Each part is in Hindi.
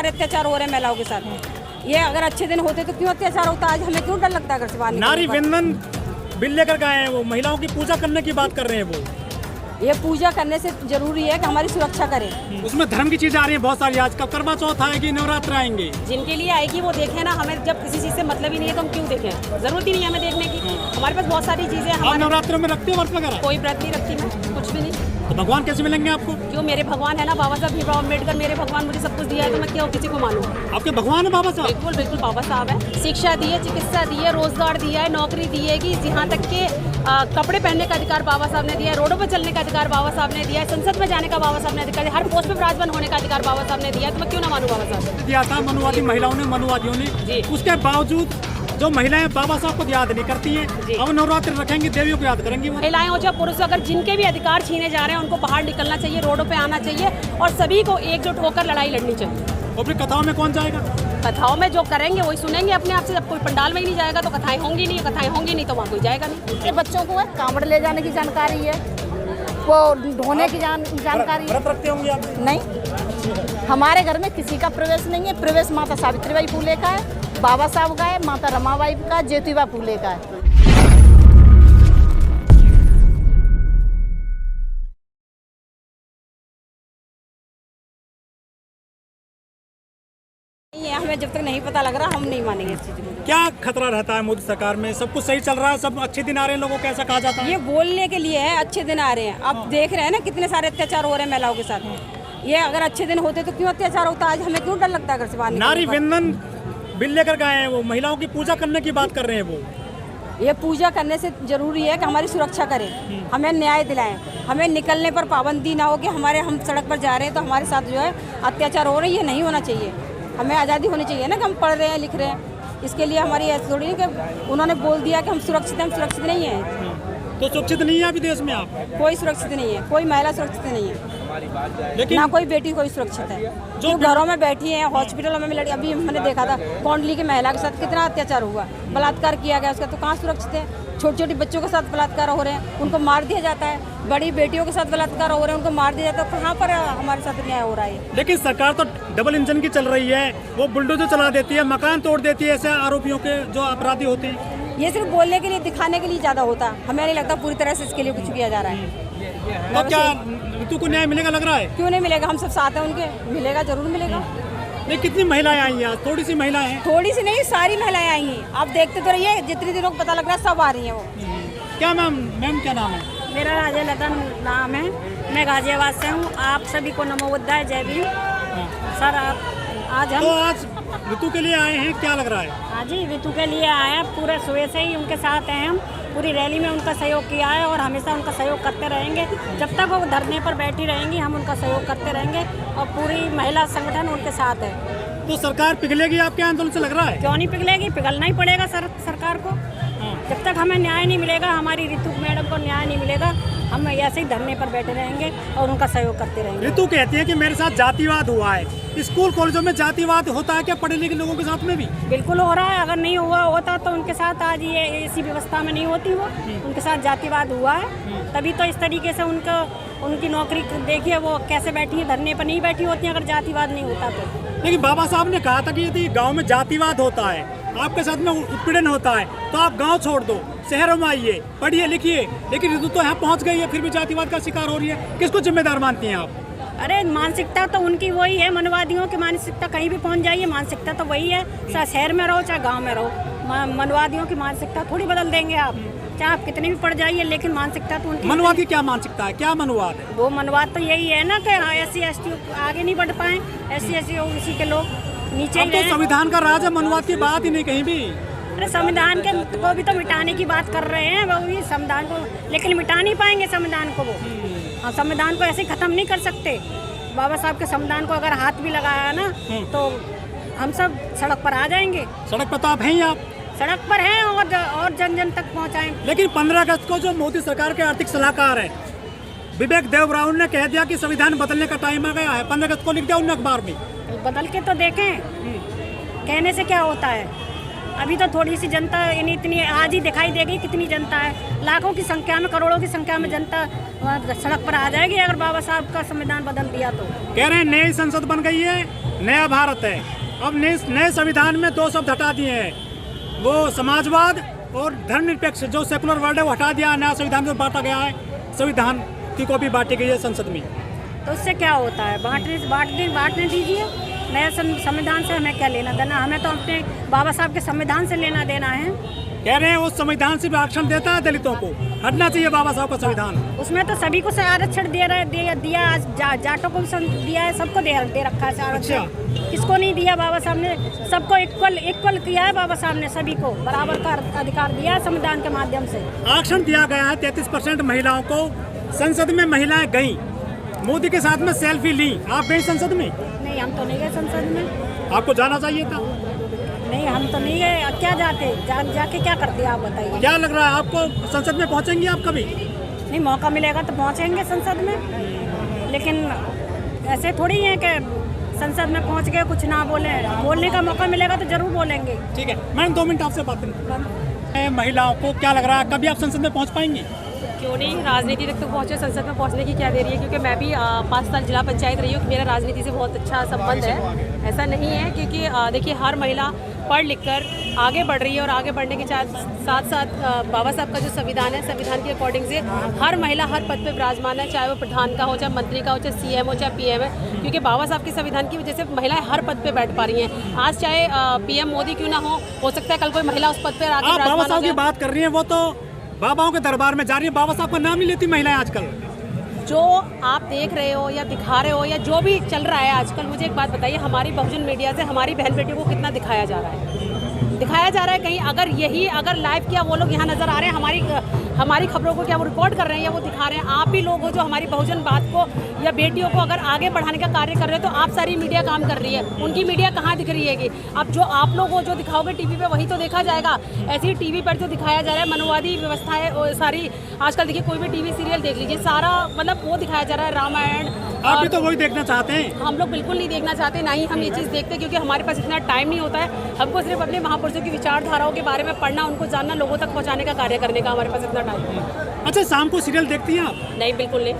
सारे अत्याचार हो रहे हैं महिलाओं के साथ। ये अगर अच्छे दिन होते तो क्यों अत्याचार होता? आज हमें क्यों डर लगता है घर से बाहर निकलने? नारी वंदन बिल लेकर के आए हैं, वो महिलाओं की पूजा करने की बात कर रहे हैं। वो ये पूजा करने से जरूरी है कि हमारी सुरक्षा करें। उसमें धर्म की चीजें आ रही हैं बहुत सारी। आज कब करवा चौथ आएगी, नवरात्र आएंगे, जिनके लिए आएगी वो देखें ना। हमें जब किसी चीज से मतलब ही नहीं है तो हम क्यों देखें? जरूरत ही नहीं है हमें देखने की। हमारे पास बहुत सारी चीजें। आप नवरात्रों में रखते हो व्रत वगैरह? कोई व्रत नहीं रखती मैं, कुछ भी नहीं। तो भगवान कैसे मिलेंगे आपको? जो मेरे भगवान है ना, बाबा साहब भीमराव अम्बेडकर मेरे भगवान, मुझे सब कुछ दिया है तो मैं क्यों किसी को मानूं? आपके भगवान है बाबा साहब? बिल्कुल बिल्कुल बाबा साहब है। शिक्षा दी है, चिकित्सा दी है, रोजगार दिया है, नौकरी दी है, कि यहाँ तक के कपड़े पहनने का अधिकार बाबा साहब ने दिया है, रोडों पर चलने का अधिकार बाबा साहब ने दिया है, संसद में जाने का बाबा साहब ने अधिकार दिया, हर पोस्ट पे विराजमान होने का अधिकार बाबा साहब ने दिया है, तो मैं क्यों ना मानूं बाबा साहब? दिया था मनुवादी महिलाओं ने, मनुवादियों ने। उसके बावजूद जो महिलाएं बाबा साहब को याद नहीं करती हैं, अब नवरात्र रखेंगी, देवियों को याद करेंगी। महिलाएं हो चाहे पुरुष, अगर जिनके भी अधिकार छीने जा रहे हैं उनको बाहर निकलना चाहिए, रोडों पे आना चाहिए और सभी को एकजुट होकर लड़ाई लड़नी चाहिए। और फिर कथाओं में कौन जाएगा? कथाओं में जो करेंगे वही सुनेंगे अपने आप से। जब कोई पंडाल में ही नहीं जाएगा तो कथाएं होंगी नहीं, कथाएं होंगी नहीं तो वहाँ कोई जाएगा नहीं। ये बच्चों को है कांवड़ ले जाने की जानकारी है, वो ढोने की जानकारी है। व्रत रखते होंगे आप? नहीं, हमारे घर में किसी का प्रवेश नहीं है। प्रवेश माता सावित्रीबाई फूले का है, बाबा साहब का है, माता रमाबाई का, ज्योतिबा फूले का है। ये हमें जब तक नहीं पता लग रहा हम नहीं मानेंगे इस चीज को। क्या खतरा रहता है मोदी सरकार में? सब कुछ सही चल रहा है, सब अच्छे दिन आ रहे हैं, लोगों को ऐसा कहा जाता है? ये बोलने के लिए है अच्छे दिन आ रहे हैं। अब देख रहे हैं ना कितने सारे अत्याचार हो रहे हैं महिलाओं के साथ। ये अगर अच्छे दिन होते तो क्यों अत्याचार होता? आज हमें क्यों डर लगता है घर से बाहर निकलने? नारी वंदन बिल लेकर के आए हैं, वो महिलाओं की पूजा करने की बात कर रहे हैं। वो ये पूजा करने से जरूरी है कि हमारी सुरक्षा करें, हमें न्याय दिलाएं, हमें निकलने पर पाबंदी ना हो कि हम सड़क पर जा रहे हैं तो हमारे साथ जो है अत्याचार हो रहे हैं। ये नहीं होना चाहिए। हमें आज़ादी होनी चाहिए ना कि हम पढ़ रहे हैं, लिख रहे हैं। इसके लिए हमारी ऐसी थोड़ी है कि उन्होंने बोल दिया कि हम सुरक्षित हैं। हम सुरक्षित नहीं हैं। तो सुरक्षित नहीं है अभी देश में आप? कोई सुरक्षित नहीं है, कोई महिला सुरक्षित नहीं है, लेकिन ना कोई बेटी कोई सुरक्षित है। जो घरों में बैठी है, हॉस्पिटलों में लड़ी, अभी मैंने देखा था कौंडली की महिला के साथ कितना अत्याचार हुआ, बलात्कार किया गया उसका, तो कहाँ सुरक्षित है? छोटी छोटी बच्चों के साथ बलात्कार हो रहे हैं, उनको मार दिया जाता है। बड़ी बेटियों के साथ बलात्कार हो रहे हैं, उनको मार दिया जाता है। कहाँ पर हमारे साथ न्याय हो रहा है? लेकिन सरकार तो डबल इंजन की चल रही है, वो बुलडोजर चला देती है, मकान तोड़ देती है ऐसे आरोपियों के जो अपराधी होते हैं। ये सिर्फ बोलने के लिए, दिखाने के लिए ज़्यादा होता। हमें नहीं लगता पूरी तरह से इसके लिए कुछ किया जा रहा है। तो क्या ऋतु को न्याय मिलेगा लग रहा है? क्यों नहीं मिलेगा? हम सब साथ हैं उनके, मिलेगा, जरूर मिलेगा। नहीं, कितनी महिलाएं आई हैं आज? थोड़ी सी महिलाएं हैं? थोड़ी सी नहीं, सारी महिलाएं आई हैं। आप देखते तो रहिए, जितनी दिनों को पता लग रहा है सब आ रही हैं वो। क्या मैम क्या नाम है? मेरा राजा लता नाम है, मैं गाजियाबाद से हूँ। आप सभी को नमो बुद्धाय, जय भीम। सर आज हम तो आज ऋतु के लिए आए हैं, क्या लग रहा है? हाँ जी, ऋतु के लिए आए हैं। पूरे सुबह से ही उनके साथ हैं हम। पूरी रैली में उनका सहयोग किया है और हमेशा उनका सहयोग करते रहेंगे। जब तक वो धरने पर बैठी रहेंगी हम उनका सहयोग करते रहेंगे और पूरी महिला संगठन उनके साथ है। तो सरकार पिघलेगी आपके आंदोलन से लग रहा है? क्यों नहीं पिघलेगी? पिघलना ही पड़ेगा सरकार को। जब तक हमें न्याय नहीं मिलेगा, हमारी ऋतु मैडम को न्याय नहीं मिलेगा, हम ऐसे ही धरने पर बैठे रहेंगे और उनका सहयोग करते रहेंगे। ऋतु कहती है कि मेरे साथ जातिवाद हुआ है। स्कूल कॉलेजों में जातिवाद होता है क्या पढ़े लिखे लोगों के साथ में भी? बिल्कुल हो रहा है। अगर नहीं हुआ होता तो उनके साथ आज ये ऐसी व्यवस्था में नहीं होती। वो उनके साथ जातिवाद हुआ है, तभी तो इस तरीके से उनकी नौकरी देखिए वो कैसे बैठी है, धरने पर नहीं बैठी होती अगर जातिवाद नहीं होता तो। लेकिन बाबा साहब ने कहा था कि यदि गाँव में जातिवाद होता है, आपके साथ में उत्पीड़न होता है, तो आप गांव छोड़ दो, शहरों में आइए, पढ़िए लिखिए। लेकिन ऋतु तो यहाँ पहुँच गई है, फिर भी जातिवाद का शिकार हो रही है। किसको जिम्मेदार मानती हैं आप? अरे मानसिकता तो उनकी वही है, मनवादियों की मानसिकता। कहीं भी पहुँच जाइए, मानसिकता तो वही है। चाहे शहर में रहो चाहे गाँव में रहो, मनवादियों की मानसिकता थोड़ी बदल देंगे आप, चाहे आप कितने भी पढ़ जाइए, लेकिन मानसिकता तो उनकी। मनवाद की क्या मानसिकता है? क्या मनवाद है? वो मनवाद तो यही है ना कि SC ST आगे नहीं बढ़ पाए, SC SC OBC के लोग नीचे ही तो संविधान का राज है, मनवाद की बात ही नहीं कहीं भी। अरे संविधान के को भी तो मिटाने की बात कर रहे हैं वो भी, संविधान को, लेकिन मिटा नहीं पाएंगे संविधान को वो। हाँ, संविधान को ऐसे खत्म नहीं कर सकते। बाबा साहब के संविधान को अगर हाथ भी लगाया ना तो हम सब सड़क पर आ जाएंगे। सड़क पर तो आप हैं ही, आप सड़क पर हैं और जन जन तक पहुंचाएंगे। लेकिन 15 अगस्त को जो मोदी सरकार के आर्थिक सलाहकार है विवेक देवब्राउन ने कह दिया कि संविधान बदलने का टाइम आ गया है। 15 अगस्त को लिख दिया उन्होंने अखबार में। बदल के तो देखें, कहने से क्या होता है। अभी तो थोड़ी सी जनता इतनी आज ही दिखाई देगी कितनी जनता है। लाखों की संख्या में, करोड़ों की संख्या में जनता सड़क पर आ जाएगी अगर बाबा साहब का संविधान बदल दिया तो। कह रहे हैं नई संसद बन गई है, नया भारत है। अब नए संविधान में 2 शब्द हटा दिए हैं, वो समाजवाद और धर्मनिरपेक्ष जो सेकुलर वर्ड है वो हटा दिया। नया संविधान में बांटा गया है, संविधान की कॉपी बांटी गई है संसद में। तो उससे क्या होता है? बांटने दीजिए। नया संविधान से हमें क्या लेना देना? हमें तो अपने बाबा साहब के संविधान से लेना देना है। कह रहे हैं उस संविधान से भी आरक्षण देता है दलितों को, हटना चाहिए बाबा साहब का संविधान। उसमें तो सभी को से आरक्षण दिया, जाटों को भी दिया है, सबको दे रखा है आरक्षण। किसको नहीं दिया? बाबा साहब ने सबको इक्वल किया है। बाबा साहब ने सभी को बराबर का अधिकार दिया है संविधान के माध्यम से। आरक्षण दिया गया है 33% महिलाओं को। संसद में महिलाएं गई, मोदी के साथ में सेल्फी ली। आप गई संसद में? नहीं, हम तो नहीं गए संसद में। आपको जाना चाहिए था। नहीं, हम तो नहीं गए। क्या जाते जाके क्या करते आप बताइए? क्या लग रहा है आपको संसद में पहुंचेंगे आप कभी? नहीं, मौका मिलेगा तो पहुंचेंगे संसद में, लेकिन ऐसे थोड़ी है कि संसद में पहुंच गए कुछ ना बोलने का मौका मिलेगा तो जरूर बोलेंगे। ठीक है, मैम 2 मिनट आपसे बात करें। महिलाओं को क्या लग रहा है कभी आप संसद में पहुंच पाएंगी? क्यों नहीं, राजनीति तक तो पहुँचे, संसद में पहुँचने की क्या देरी है? क्योंकि मैं भी 5 साल जिला पंचायत रही हूँ, मेरा राजनीति से बहुत अच्छा संबंध है। ऐसा नहीं है, क्योंकि देखिए हर महिला पढ़ लिख कर आगे बढ़ रही है और आगे बढ़ने के साथ साथ बाबा साहब का जो संविधान है, संविधान के अकॉर्डिंग से हर महिला हर पद पे विराजमान है, चाहे वो प्रधान का हो, चाहे मंत्री का हो, चाहे सीएम हो, चाहे पीएम है। क्योंकि बाबा साहब के संविधान की वजह से महिलाएं हर पद पे बैठ पा रही हैं। आज चाहे पीएम मोदी क्यों ना हो सकता है कल कोई महिला उस पद पर आगे बाबा साहब की बात कर रही है, वो तो बाबाओं के दरबार में जा रही है, बाबा साहब का नाम नहीं लेती महिलाएं आजकल। जो आप देख रहे हो या दिखा रहे हो या जो भी चल रहा है आजकल, मुझे एक बात बताइए, हमारी बहुजन मीडिया से हमारी बहन बेटियों को कितना दिखाया जा रहा है? कहीं अगर लाइव किया वो लोग यहाँ नज़र आ रहे हैं, हमारी खबरों को क्या वो रिकॉर्ड कर रहे हैं या वो दिखा रहे हैं? आप ही लोग हो जो हमारी बहुजन बात को या बेटियों को अगर आगे बढ़ाने का कार्य कर रहे हो, तो आप सारी मीडिया काम कर रही है, उनकी मीडिया कहाँ दिख रही है? अब जो आप लोग हो जो दिखाओगे टीवी पे वही तो देखा जाएगा। ऐसे ही टीवी पर जो दिखाया जा रहा है मनोवादी व्यवस्थाएं सारी, आजकल देखिए कोई भी टीवी सीरियल देख लीजिए, सारा मतलब वो दिखाया जा रहा है, रामायण। आप भी तो वही देखना चाहते हैं? हम लोग बिल्कुल नहीं देखना चाहते, ना ही हम ये चीज़ देखते, क्योंकि हमारे पास इतना टाइम नहीं होता है। हमको सिर्फ अपने महापुरुषों की विचारधाराओं के बारे में पढ़ना, उनको जानना, लोगों तक पहुंचाने का कार्य करने का हमारे पास इतना टाइम है। अच्छा, शाम को सीरियल देखती हैं आप? नहीं, बिल्कुल नहीं।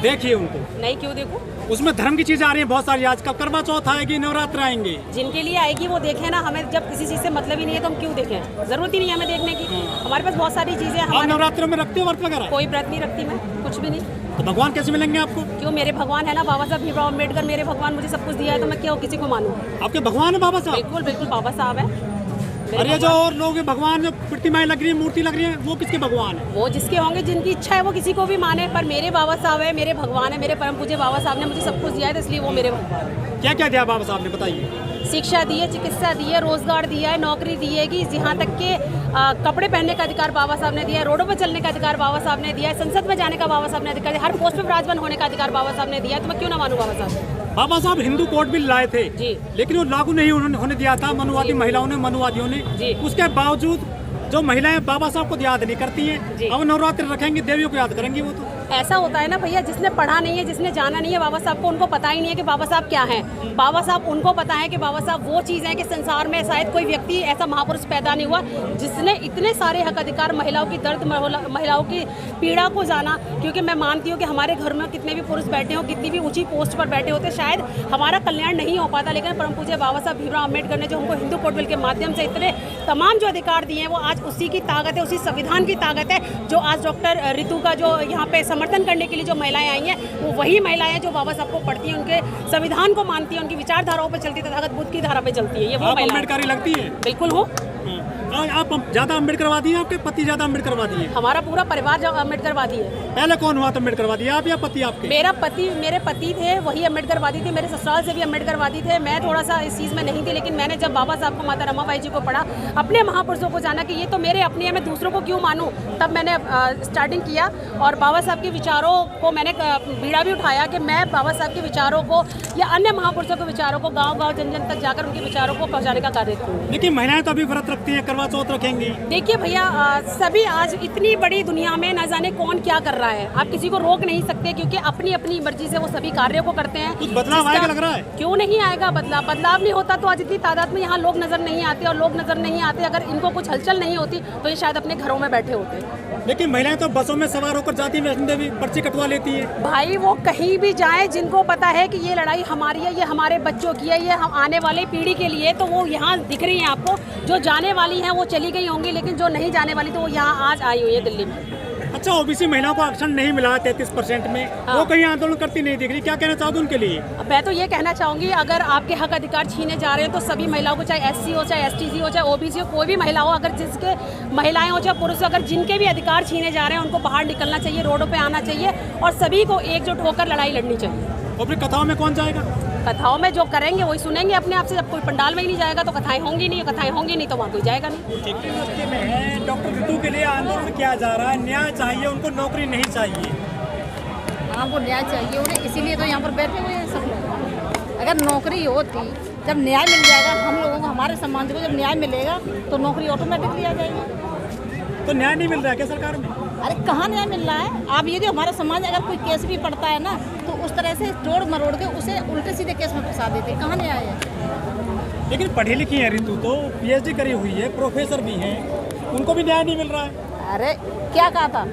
देखिए उनको। नहीं, क्यों देखूं? उसमें धर्म की चीजें आ रही हैं बहुत सारी। आजकल करवा चौथ आएगी, नवरात्र आएंगे, जिनके लिए आएगी वो देखें ना। हमें जब किसी चीज़ से मतलब ही नहीं है तो हम क्यों देखें? जरूरत ही नहीं है हमें देखने की। हमारे पास बहुत सारी चीज़ें। आप नवरात्रों में रखते हो व्रत वगैरह? कोई व्रत नहीं रखती मैं, कुछ भी नहीं। तो भगवान कैसे मिलेंगे आपको? क्यों, मेरे भगवान है ना बाबा साहब भीमराव अम्बेडकर, मेरे भगवान, मुझे सब कुछ दिया है, तो मैं क्यों किसी को मानूं? आपके भगवान है बाबा साहब? बिल्कुल बिल्कुल बाबा साहब है। और ये जो और लोग भगवान जो प्रतिमाएं लग रही है, मूर्ति लग रही है, वो किसके भगवान है? वो जिसके होंगे, जिनकी इच्छा है वो किसी को भी माने, पर मेरे बाबा साहब है, मेरे भगवान है, मेरे परम पूज्य बाबा साहब ने मुझे सब कुछ दिया है, तो इसलिए वो मेरे भगवान है। क्या क्या दिया बाबा साहब ने, बताइए। शिक्षा दी है, चिकित्सा दी है, रोजगार दिया है, नौकरी दी है, कि यहाँ तक के कपड़े पहनने का अधिकार बाबा साहब ने दिया है, रोडों पर चलने का अधिकार बाबा साहब ने दिया है, संसद में जाने का बाबा साहब ने अधिकार दिया है, हर पोस्ट पे विराजमान होने का अधिकार बाबा साहब ने दिया है, तो मैं क्यों ना मानूं बाबा साहब? बाबा साहब हिंदू कोड बिल लाए थे जी, लेकिन वो लागू नहीं होने दिया था मनुवादी महिलाओं ने, मनुवादियों ने। उसके बावजूद जो महिलाएं बाबा साहब को याद नहीं करती हैं, अब नवरात्र रखेंगे, देवियों को याद करेंगी। वो तो ऐसा होता है ना भैया, जिसने पढ़ा नहीं है, जिसने जाना नहीं है बाबा साहब को, उनको पता ही नहीं है कि बाबा साहब क्या हैं। बाबा साहब उनको पता है कि बाबा साहब वो चीज़ है कि संसार में शायद कोई व्यक्ति ऐसा महापुरुष पैदा नहीं हुआ जिसने इतने सारे हक अधिकार, महिलाओं की दर्द, महिलाओं की पीड़ा को जाना। क्योंकि मैं मानती हूँ कि हमारे घर में कितने भी पुरुष बैठे हो, कितनी भी ऊंची पोस्ट पर बैठे होते, शायद हमारा कल्याण नहीं हो पाता, लेकिन परम पूज्य बाबा साहब भीमराव अम्बेडकर ने जो हमको हिंदू कोड बिल के माध्यम से इतने तमाम जो अधिकार दिए हैं, वो आज उसी की ताकत है, उसी संविधान की ताकत है, जो आज डॉक्टर रितु का जो यहाँ पे समर्थन करने के लिए जो महिलाएं आई हैं, वो वही महिलाएं जो बाबा साहब को पढ़ती हैं, उनके संविधान को मानती हैं, उनकी विचारधाराओं पर चलती है, तथागत बुद्ध की धारा पे चलती है। ये वो अम्बेडकरी लगती है? बिल्कुल हो। आप ज्यादा अम्बेडकरवादी हैं, आपके पति ज्यादा अम्बेडकरवादी हैं? हमारा पूरा परिवार अम्बेडकरवादी है। पहले कौन हुआ था अम्बेडकरवादी, आप या पति आपके? मेरे पति थे, वही अम्बेडकरवादी थे, मेरे ससुराल से भी अम्बेडकरवादी थे। मैं थोड़ा सा इस चीज़ में नहीं थी, लेकिन मैंने जब बाबा साहब को, माता रमाबाई जी को पढ़ा, अपने महापुरुषों को जाना कि ये तो मेरे अपने हैं, मैं दूसरों को क्यों मानूं, तब मैंने स्टार्टिंग किया और बाबा साहब के विचारों को मैंने बीड़ा भी उठाया कि मैं बाबा साहब के विचारों को या अन्य महापुरुषों के विचारों को गाँव गाँव, जन जन तक जाकर उनके विचारों को पहुँचाने का कार्य करूँ। लेकिन महिलाएं तो अभी व्रत रखती हैं, करवा चौथ रखेंगी? देखिए भैया, सभी आज इतनी बड़ी दुनिया में न जाने कौन क्या कर रहा है, आप किसी को रोक नहीं सकते क्योंकि अपनी अपनी मर्जी से वो सभी कार्यों को करते हैं। कुछ बदलाव आएगा लग रहा है? क्यों नहीं आएगा बदलाव नहीं होता तो आज इतनी तादाद में यहाँ लोग नजर नहीं आते, और लोग नजर नहीं आते अगर इनको कुछ हलचल नहीं होती तो ये शायद अपने घरों में बैठे होते। लेकिन महिलाएं तो बसों में सवार होकर जाती है, वैष्णो देवी पर्ची कटवा लेती है। भाई वो कहीं भी जाए, जिनको पता है कि ये लड़ाई हमारी है, ये हमारे बच्चों की है, ये हम आने वाले पीढ़ी के लिए, तो वो यहाँ दिख रही हैं आपको। जो जाने वाली हैं वो चली गई होंगी, लेकिन जो नहीं जाने वाली तो वो यहाँ आज आई हुई है दिल्ली में। अच्छा, ओबीसी महिलाओं को आरक्षण नहीं मिला 33% में, वो कहीं आंदोलन करती नहीं दिख रही, क्या कहना चाहोगे उनके लिए? मैं तो ये कहना चाहूँगी, अगर आपके हक अधिकार छीने जा रहे हैं तो सभी महिलाओं को, चाहे एससी हो, चाहे एसटी हो, चाहे ओबीसी हो, कोई भी महिला हो, अगर जिसके महिलाएं हो चाहे पुरुष हो, अगर जिनके भी अधिकार छीने जा रहे हैं उनको बाहर निकलना चाहिए, रोडों पे आना चाहिए और सभी को एकजुट होकर लड़ाई लड़नी चाहिए। और फिर कथाओं में कौन जाएगा? कथाओं में जो करेंगे वही सुनेंगे अपने आप से। जब कोई पंडाल में ही नहीं जाएगा तो कथाएं होंगी नहीं तो वहाँ कोई जाएगा नहीं। में है डॉक्टर ऋतु के लिए आंदोलन किया जा रहा है, न्याय चाहिए उनको, नौकरी नहीं चाहिए। हाँ, वो न्याय चाहिए उन्हें, इसीलिए तो यहाँ पर बैठे हुए हैं सब लोग। अगर नौकरी होती, जब न्याय मिल जाएगा हम लोगों को, हमारे समाज को जब न्याय मिलेगा तो नौकरी ऑटोमेटिकली आ जाएगी। तो न्याय नहीं मिल रहा है क्या सरकार में? अरे कहाँ न्याय मिल रहा है? आप ये जो हमारा समाज, अगर कोई केस भी पड़ता है ना तो उस तरह से तोड़ मरोड़ के उसे उल्टे सीधे केस में फंसा देते, कहाँ न्याय है? लेकिन पढ़ी लिखी है ऋतु, तो पीएचडी करी हुई है, प्रोफेसर भी हैं, उनको भी न्याय नहीं मिल रहा है। अरे क्या कहा था,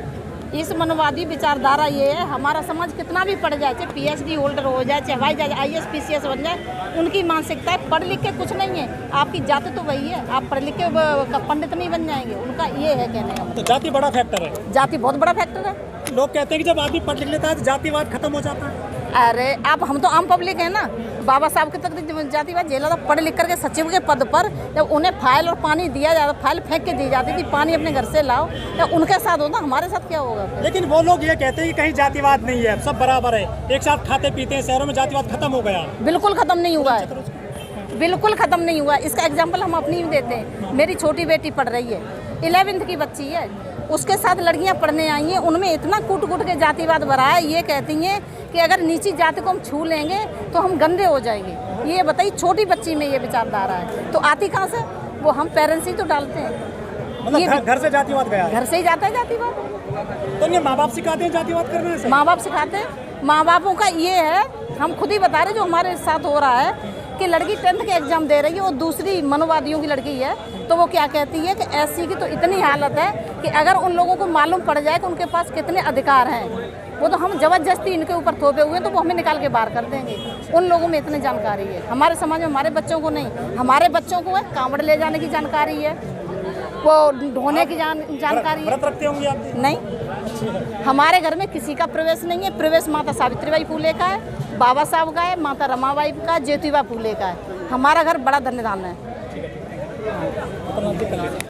इस मनवादी विचारधारा ये है, हमारा समाज कितना भी पढ़ जाए, चाहे पीएचडी होल्डर हो जाए, चाहे हवाई जहाज आईएएस पीसीएस बन जाए, उनकी मानसिकता है पढ़ लिख के कुछ नहीं है। आपकी जाति तो वही है, आप पढ़ लिख के पंडित नहीं बन जाएंगे, उनका ये है कहने का। तो जाति बड़ा फैक्टर है? जाति बहुत बड़ा फैक्टर है। लोग कहते हैं कि जब आदमी पढ़ लिख लेता है तो जातिवाद खत्म हो जाता है। अरे आप, हम तो आम पब्लिक है ना, बाबा साहब के तक जातिवाद झेला था। पढ़ लिख करके सचिव के पद पर जब उन्हें फाइल और पानी दिया जाता, फाइल फेंक के दी जाती थी, पानी अपने घर से लाओ, तो उनके साथ होता, हमारे साथ क्या होगा? लेकिन वो लोग ये कहते हैं कि कहीं जातिवाद नहीं है, सब बराबर है, एक साथ खाते पीते हैं, शहरों में जातिवाद खत्म हो गया। बिल्कुल खत्म नहीं हुआ है, बिल्कुल खत्म नहीं हुआ। इसका एग्जाम्पल हम अपनी भी देते हैं। मेरी छोटी बेटी पढ़ रही है, 11वीं की बच्ची है, उसके साथ लड़कियां पढ़ने आई हैं, उनमें इतना कूट के जातिवाद भरा है। ये कहती हैं कि अगर नीची जाति को हम छू लेंगे तो हम गंदे हो जाएंगे। ये बताइए, छोटी बच्ची में ये विचारधारा है, तो आती कहाँ से? वो हम पेरेंट्स ही तो डालते हैं। मतलब घर से जातिवाद गया, घर से ही जाता है जातिवाद। तो ये माँ बाप सिखाते हैं जातिवाद करने से? माँ बाप सिखाते हैं। माँ बापों का ये है, हम खुद ही बता रहे जो हमारे साथ हो रहा है कि लड़की 10th के एग्जाम दे रही है, वो दूसरी मनोवादियों की लड़की है, तो वो क्या कहती है कि एससी की तो इतनी हालत है कि अगर उन लोगों को मालूम पड़ जाए कि उनके पास कितने अधिकार हैं, वो तो हम जबरदस्ती इनके ऊपर थोपे हुए हैं, तो वो हमें निकाल के बाहर कर देंगे। उन लोगों में इतनी जानकारी है, हमारे समाज में हमारे बच्चों को नहीं। हमारे बच्चों को है कांवड़ ले जाने की जानकारी है, वो ढोने की जानकारी है। व्रत रखते होंगे आप? नहीं, हमारे घर में किसी का प्रवेश नहीं है। प्रवेश माता सावित्रीबाई फुले का है, बाबा साहब का है, माता रमाबाई का, ज्योतिबा फुले का है। हमारा घर बड़ा धन्यधाम है।